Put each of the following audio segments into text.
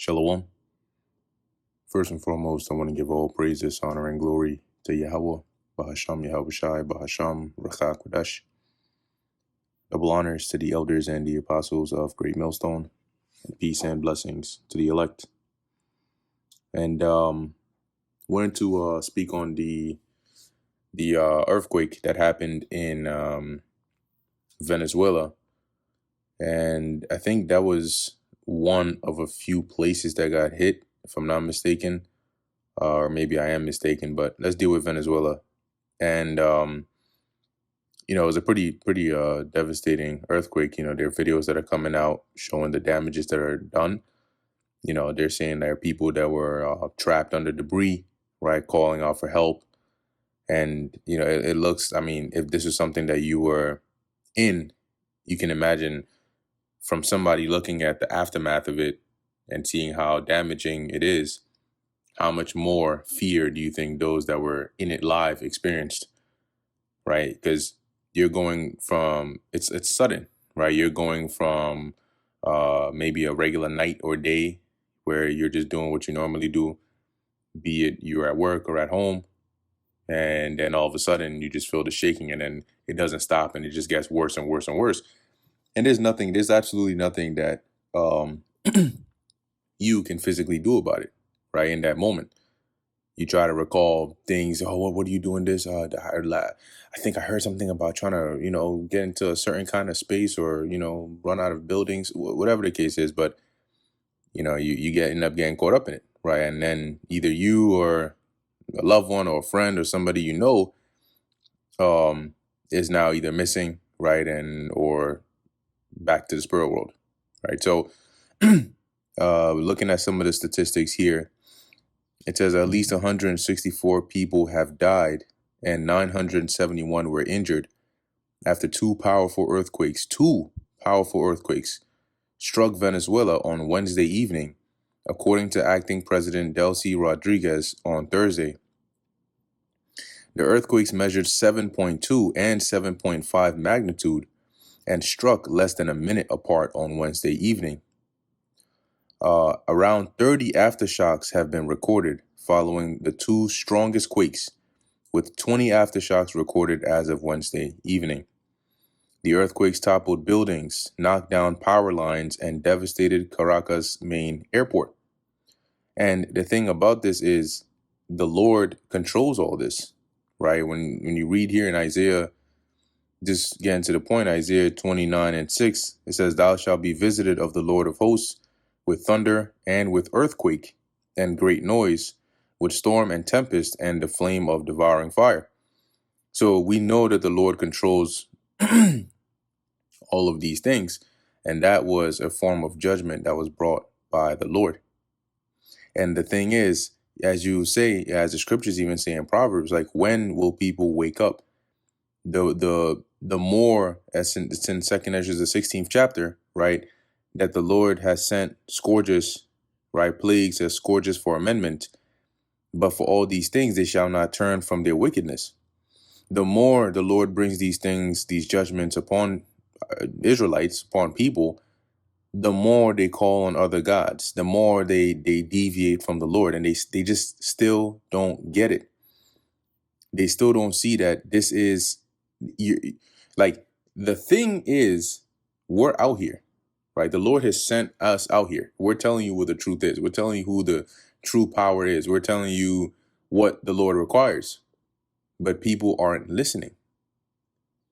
Shalom. First and foremost, I want to give all praises, honor, and glory to Yahweh, Bahasham Yahushai, Bahasham Rachak Kodash. Double honors to the elders and the apostles of Great Millstone, and peace and blessings to the elect. And wanted to speak on the earthquake that happened in Venezuela, and I think that was one of a few places that got hit, if I'm not mistaken. Or maybe I am mistaken, but let's deal with Venezuela. And it was a pretty devastating earthquake. There are videos that are coming out showing the damages that are done. They're saying there are people that were trapped under debris, right, calling out for help. And it looks, I mean, if this is something that you were in, you can imagine from somebody looking at the aftermath of it and seeing how damaging it is, how much more fear do you think those that were in it live experienced, right? Because you're going from, it's sudden, right? You're going from maybe a regular night or day where you're just doing what you normally do, be it you're at work or at home, and then all of a sudden you just feel the shaking, and then it doesn't stop, and it just gets worse and worse and worse. And there's absolutely nothing that you can physically do about it, right? In that moment, you try to recall things. Oh, what are you doing this? I think I heard something about trying to, get into a certain kind of space or, run out of buildings, whatever the case is. But, you end up getting caught up in it, right? And then either you or a loved one or a friend or somebody is now either missing, right? Or back to the spirit world, right? So looking at some of the statistics here, it says at least 164 people have died and 971 were injured after two powerful earthquakes struck Venezuela on Wednesday evening, according to acting President Delcy Rodriguez on Thursday. The earthquakes measured 7.2 and 7.5 magnitude and struck less than a minute apart on Wednesday evening. Around 30 aftershocks have been recorded following the two strongest quakes, with 20 aftershocks recorded as of Wednesday evening. The earthquakes toppled buildings, knocked down power lines, and devastated Caracas' main airport. And the thing about this is the Lord controls all this, right? When you read here in Isaiah, just getting to the point, Isaiah 29:6, it says, "Thou shalt be visited of the Lord of hosts with thunder and with earthquake and great noise, with storm and tempest and the flame of devouring fire." So we know that the Lord controls all of these things. And that was a form of judgment that was brought by the Lord. And the thing is, as you say, as the scriptures even say in Proverbs, like, when will people wake up? The more, as it's in 2nd Ezra, the 16th chapter, right, that the Lord has sent scourges, right, plagues as scourges for amendment. But for all these things, they shall not turn from their wickedness. The more the Lord brings these things, these judgments upon Israelites, upon people, the more they call on other gods, the more they deviate from the Lord, and they just still don't get it. They still don't see that this is, like, the thing is, we're out here, right? The Lord has sent us out here. We're telling you what the truth is. We're telling you who the true power is. We're telling you what the Lord requires, but people aren't listening.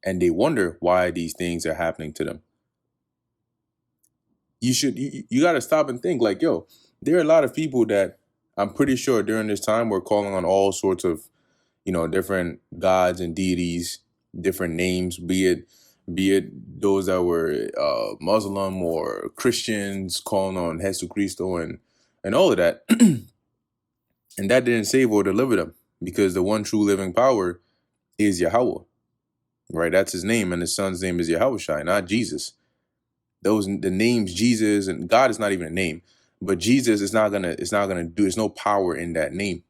And they wonder why these things are happening to them. You got to stop and think, like, yo, there are a lot of people that I'm pretty sure during this time were calling on all sorts of, different gods and deities, different names, be it those that were Muslim or Christians, calling on Jesus Cristo and all of that. And that didn't save or deliver them, because the one true living power is Yahweh, right? That's his name, and his son's name is Yahushai, not Jesus. The names Jesus and God is not even a name, but Jesus is not gonna do. There's no power in that name,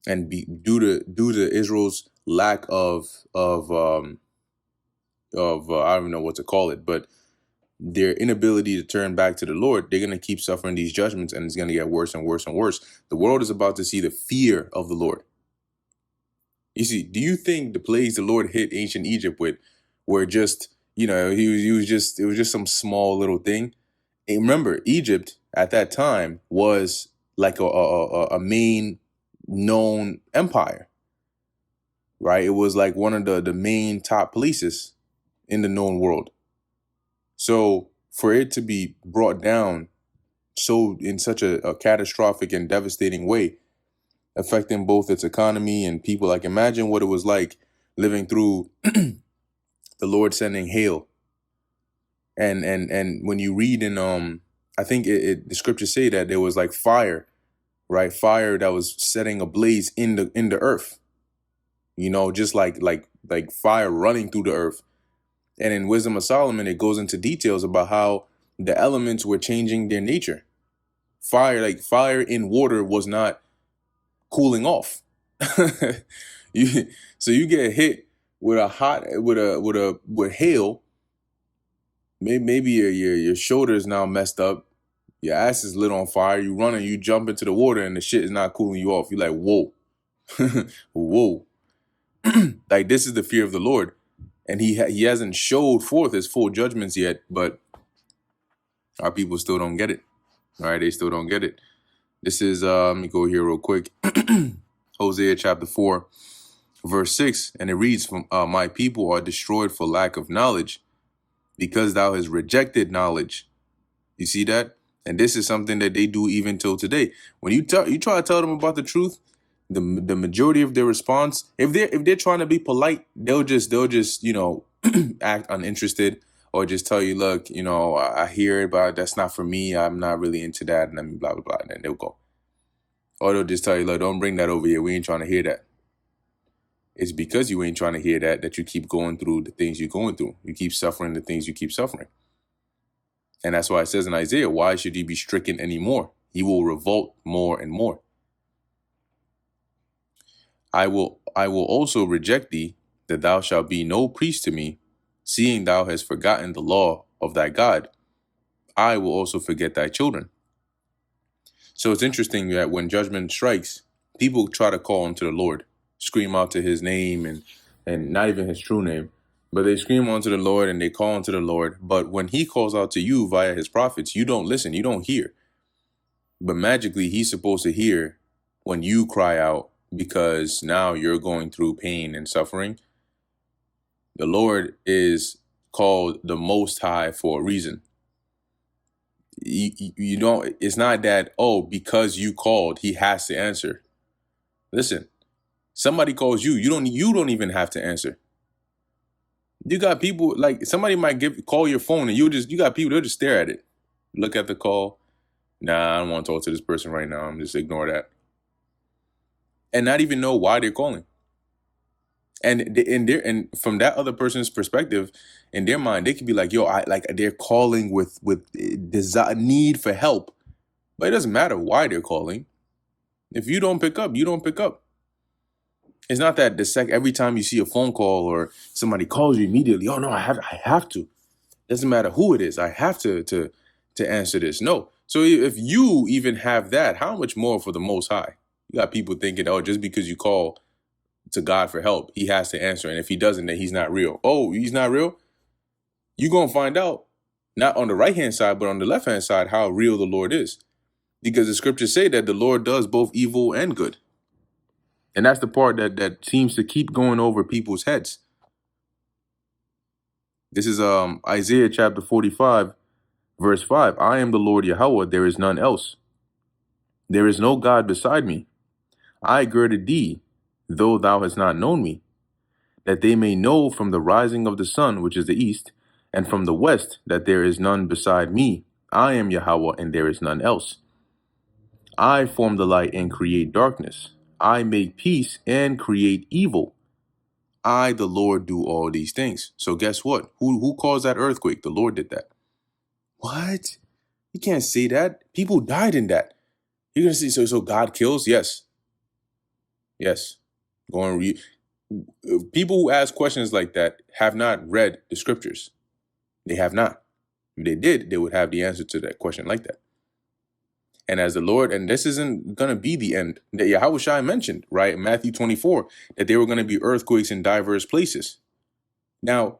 and due to Israel's lack of I don't know what to call it, but their inability to turn back to the Lord, they're going to keep suffering these judgments, and it's going to get worse and worse and worse. The world is about to see the fear of the Lord. You see, do you think the plagues the Lord hit ancient Egypt with were just, it was just some small little thing? And remember, Egypt at that time was like a main known empire, right? It was like one of the main top places in the known world. So for it to be brought down so in such a catastrophic and devastating way, affecting both its economy and people, like imagine what it was like living through the Lord sending hail. And when you read in I think the scriptures say that there was like fire, right? Fire that was setting ablaze in the earth, just like fire running through the earth. And in Wisdom of Solomon, it goes into details about how the elements were changing their nature. Fire in water was not cooling off. So you get hit with with hail. Maybe your shoulder is now messed up. Your ass is lit on fire. You run and you jump into the water, and the shit is not cooling you off. You're like, whoa, whoa. Like, this is the fear of the Lord. And he hasn't showed forth his full judgments yet, but our people still don't get it. All right, they still don't get it. This is, let me go here real quick. Hosea chapter 4, verse 6. And it reads, my people are destroyed for lack of knowledge, because thou hast rejected knowledge. You see that? And this is something that they do even till today. When you try to tell them about the truth, the majority of their response, if they're trying to be polite, they'll just act uninterested, or just tell you, look, I hear it, but that's not for me. I'm not really into that, and then blah blah blah, and then they'll go. Or they'll just tell you, look, don't bring that over here. We ain't trying to hear that. It's because you ain't trying to hear that you keep going through the things you're going through. You keep suffering the things you keep suffering. And that's why it says in Isaiah, why should he be stricken anymore? He will revolt more and more. I will also reject thee, that thou shalt be no priest to me, seeing thou hast forgotten the law of thy God. I will also forget thy children. So it's interesting that when judgment strikes, people try to call unto the Lord, scream out to his name, and not even his true name, but they scream unto the Lord and they call unto the Lord. But when he calls out to you via his prophets, you don't listen, you don't hear. But magically, he's supposed to hear when you cry out, because now you're going through pain and suffering. The Lord is called the Most High for a reason. You don't, it's not that, because you called, he has to answer. Listen, somebody calls you, you don't even have to answer. You got people, like, somebody might call your phone, and you got people, they'll just stare at it. Look at the call. Nah, I don't want to talk to this person right now. I'm just ignore that. And not even know why they're calling. And from that other person's perspective, in their mind, they could be like, they're calling with desire, need for help. But it doesn't matter why they're calling. If you don't pick up, you don't pick up. It's not that every time you see a phone call or somebody calls you immediately, oh no, I have to. Doesn't matter who it is, I have to answer this. No. So if you even have that, how much more for the Most High? You got people thinking, just because you call to God for help, he has to answer. And if he doesn't, then he's not real. Oh, he's not real? You're going to find out, not on the right-hand side, but on the left-hand side, how real the Lord is. Because the scriptures say that the Lord does both evil and good. And that's the part that seems to keep going over people's heads. This is Isaiah chapter 45, verse 5. I am the Lord Yahweh, there is none else. There is no God beside me. I girded thee, though thou hast not known me, that they may know from the rising of the sun, which is the east, and from the west, that there is none beside me. I am Yahweh, and there is none else. I form the light and create darkness. I make peace and create evil. I, the Lord, do all these things. So guess what? Who caused that earthquake? The Lord did that. What? You can't say that. People died in that. You're going to say, so God kills? Yes. Yes. Go and read. People who ask questions like that have not read the scriptures. They have not. If they did, they would have the answer to that question like that. And as the Lord, and this isn't going to be the end, that Yahushua mentioned, right, in Matthew 24, that there were going to be earthquakes in diverse places. Now,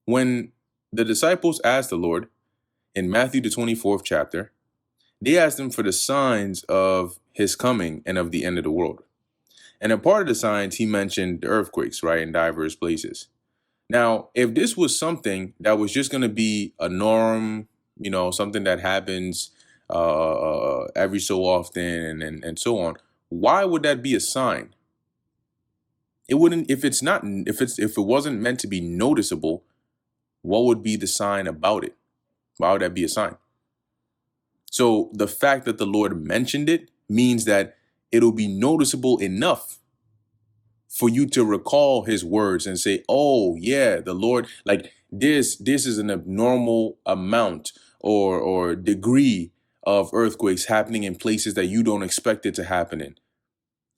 when the disciples asked the Lord in Matthew, the 24th chapter, they asked him for the signs of his coming and of the end of the world. And a part of the signs, he mentioned the earthquakes, right, in diverse places. Now, if this was something that was just going to be a norm, something that happens every so often and so on, why would that be a sign? It wouldn't, if it wasn't meant to be noticeable, what would be the sign about it? Why would that be a sign? So the fact that the Lord mentioned it means that it'll be noticeable enough for you to recall his words and say, oh yeah, the Lord, like this is an abnormal amount or degree of earthquakes happening in places that you don't expect it to happen in.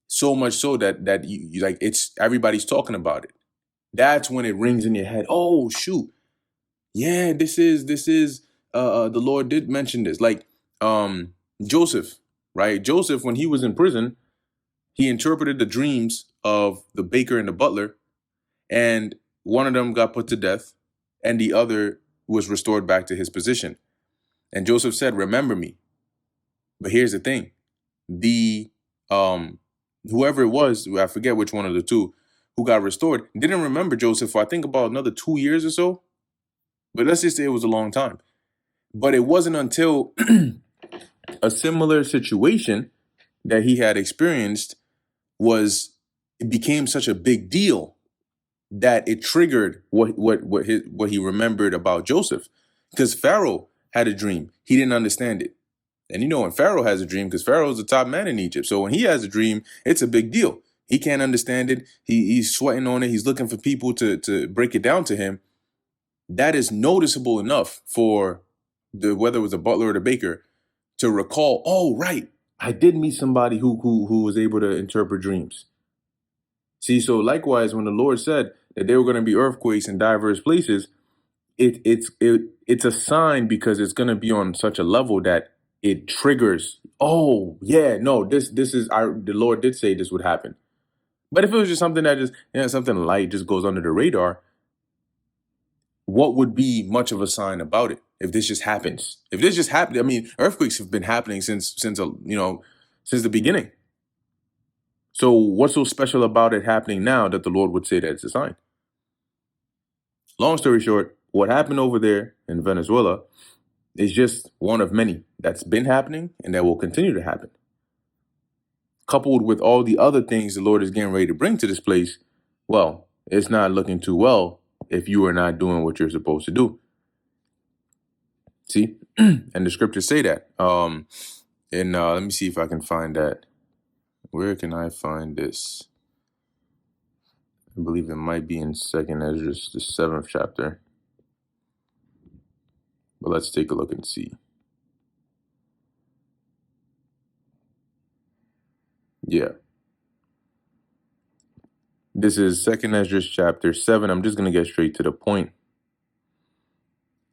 So much so that you like, it's everybody's talking about it. That's when it rings in your head. Oh shoot. Yeah, this is the Lord did mention this. Like Joseph, right? Joseph, when he was in prison, he interpreted the dreams of the baker and the butler, and one of them got put to death, and the other was restored back to his position. And Joseph said, remember me. But here's the thing. The whoever it was, I forget which one of the two, who got restored, didn't remember Joseph for I think about another 2 years or so. But let's just say it was a long time. But it wasn't until a similar situation that he had experienced it became such a big deal that it triggered what he remembered about Joseph. Because Pharaoh had a dream. He didn't understand it. And when Pharaoh has a dream, because Pharaoh is the top man in Egypt. So when he has a dream, it's a big deal. He can't understand it. He's sweating on it. He's looking for people to break it down to him. That is noticeable enough for whether it was a butler or the baker to recall, oh, right, I did meet somebody who was able to interpret dreams. See, so likewise, when the Lord said that there were going to be earthquakes in diverse places, it's a sign because it's going to be on such a level that it triggers. Oh, yeah, no, this is the Lord did say this would happen. But if it was just something that just something light just goes under the radar, what would be much of a sign about it if this just happens? If this just happened, I mean, earthquakes have been happening since the beginning. So what's so special about it happening now that the Lord would say that it's a sign? Long story short, what happened over there in Venezuela is just one of many that's been happening and that will continue to happen. Coupled with all the other things the Lord is getting ready to bring to this place, well, it's not looking too well if you are not doing what you're supposed to do. See? And the scriptures say that. Let me see if I can find that. Where can I find this? I believe it might be in 2nd Ezra, the 7th chapter. But let's take a look and see. Yeah. This is 2nd Ezra chapter 7. I'm just going to get straight to the point.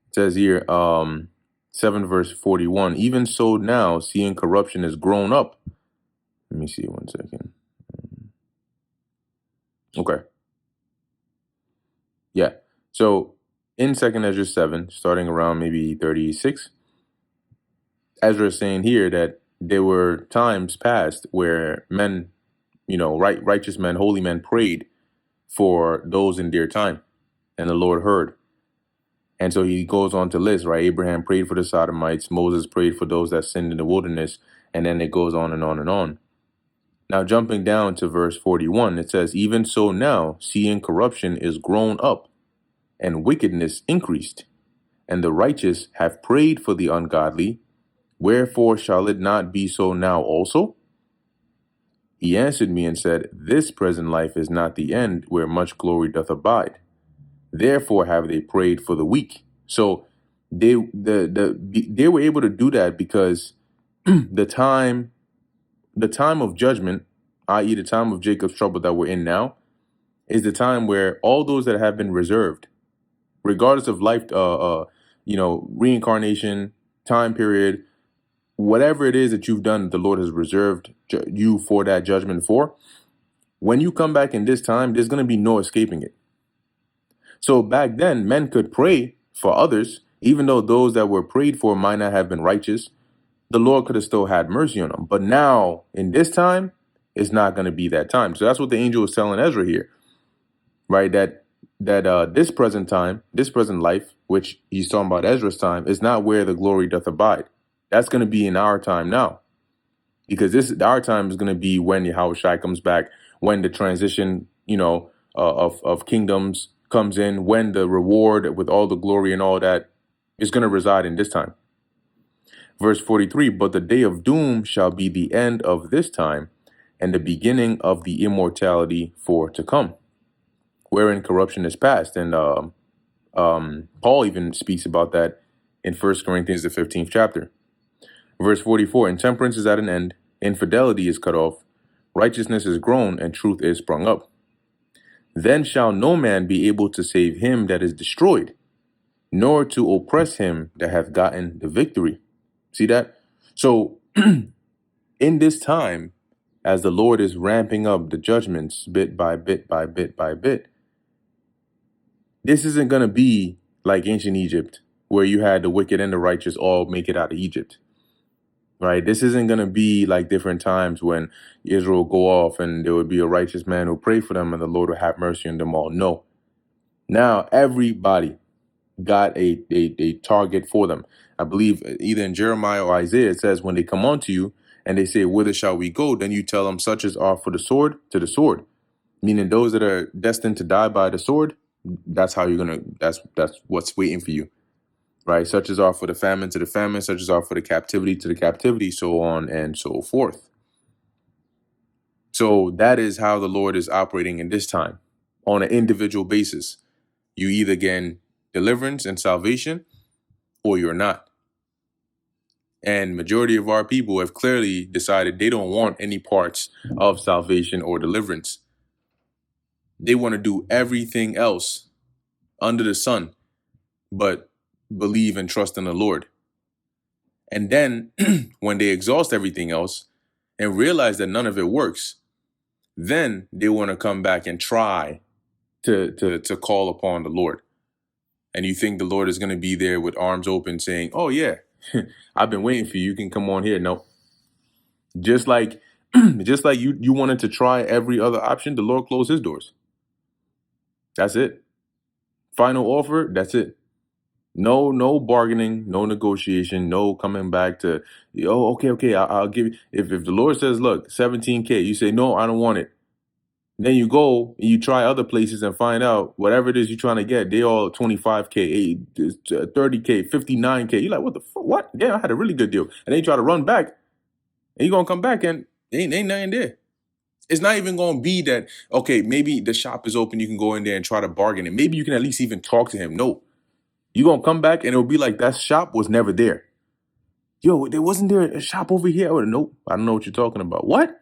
It says here, 7 verse 41, even so now, seeing corruption is grown up. Let me see 1 second. Okay. Yeah. So in 2nd Ezra 7, starting around maybe 36, Ezra is saying here that there were times past where men, righteous men, holy men prayed for those in their time, and the Lord heard. And so he goes on to list, right? Abraham prayed for the Sodomites. Moses prayed for those that sinned in the wilderness. And then it goes on and on and on. Now, jumping down to verse 41, it says, even so now, seeing corruption is grown up and wickedness increased, and the righteous have prayed for the ungodly. Wherefore shall it not be so now also? He answered me and said, this present life is not the end where much glory doth abide. Therefore have they prayed for the weak. So they were able to do that because the time of judgment, i.e. the time of Jacob's trouble that we're in now, is the time where all those that have been reserved, regardless of life, reincarnation, time period, whatever it is that you've done, the Lord has reserved you for that judgment for. When you come back in this time, there's going to be no escaping it. So back then, men could pray for others, even though those that were prayed for might not have been righteous. The Lord could have still had mercy on them. But now, in this time, it's not going to be that time. So that's what the angel is telling Ezra here, right? That this present time, this present life, which he's talking about Ezra's time, is not where the glory doth abide. That's going to be in our time now, because our time is going to be when Yahweh Shai comes back, when the transition, of kingdoms comes in, when the reward with all the glory and all that is going to reside in this time. Verse 43, but the day of doom shall be the end of this time, and the beginning of the immortality for to come, wherein corruption is past. And Paul even speaks about that in 1 Corinthians, the 15th chapter. Verse 44, intemperance is at an end, infidelity is cut off, righteousness is grown, and truth is sprung up. Then shall no man be able to save him that is destroyed, nor to oppress him that hath gotten the victory. See that? So in this time, as the Lord is ramping up the judgments bit by bit by bit by bit, this isn't going to be like ancient Egypt, where you had the wicked and the righteous all make it out of Egypt. Right? This isn't going to be like different times when Israel go off and there would be a righteous man who pray for them and the Lord will have mercy on them all. No. Now everybody got a target for them. I believe either in Jeremiah or Isaiah, it says, when they come unto you and they say, whither shall we go? Then you tell them, such as are for the sword, to the sword. Meaning those that are destined to die by the sword, that's how you're going to, that's what's waiting for you. Right? Such as are for the famine, to the famine, such as are for the captivity, to the captivity, so on and so forth. So that is how the Lord is operating in this time on an individual basis. You either gain deliverance and salvation or you're not. And majority of our people have clearly decided they don't want any parts of salvation or deliverance. They want to do everything else under the sun, but believe and trust in the Lord. And then when they exhaust everything else and realize that none of it works, then they want to come back and try to call upon the Lord. And you think the Lord is going to be there with arms open saying, oh yeah, I've been waiting for you. You can come on here. No. Just like you wanted to try every other option, the Lord closed his doors. That's it. Final offer, that's it. No bargaining, no negotiation, no coming back to, oh, okay, I'll give you. If the Lord says, look, 17K, you say, no, I don't want it. Then you go and you try other places and find out whatever it is you're trying to get, they all 25K, 30K, 59K. You're like, what the fuck? What? Yeah, I had a really good deal. And then you try to run back and you're going to come back and ain't nothing there. It's not even going to be that, okay, maybe the shop is open. You can go in there and try to bargain and maybe you can at least even talk to him. No. You're going to come back and it'll be like that shop was never there. Yo, wasn't there a shop over here? Nope, I don't know what you're talking about. What?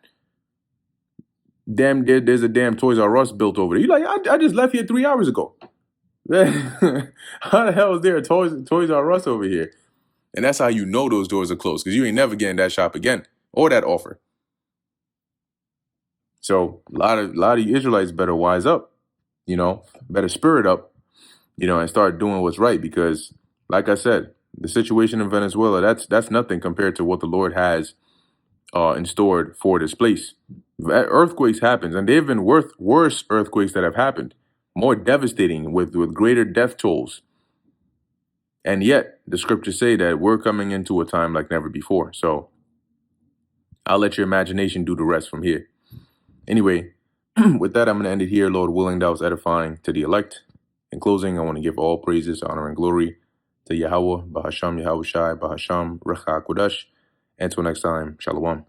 There's a damn Toys R Us built over there. You're like, I just left here 3 hours ago. How the hell is there a Toys R Us over here? And that's how you know those doors are closed, because you ain't never getting that shop again or that offer. So a lot of you Israelites better wise up, better spirit up, and start doing what's right. Because like I said, the situation in Venezuela, that's nothing compared to what the Lord has in store for this place. Earthquakes happens, and there have been worse earthquakes that have happened, more devastating with greater death tolls. And yet the scriptures say that we're coming into a time like never before. So I'll let your imagination do the rest from here. Anyway, with that, I'm going to end it here. Lord willing, that was edifying to the elect. In closing, I want to give all praises, honor, and glory to Yahweh, Bahasham Yahweh Shai, Bahasham Recha Kodesh. Until next time, Shalom.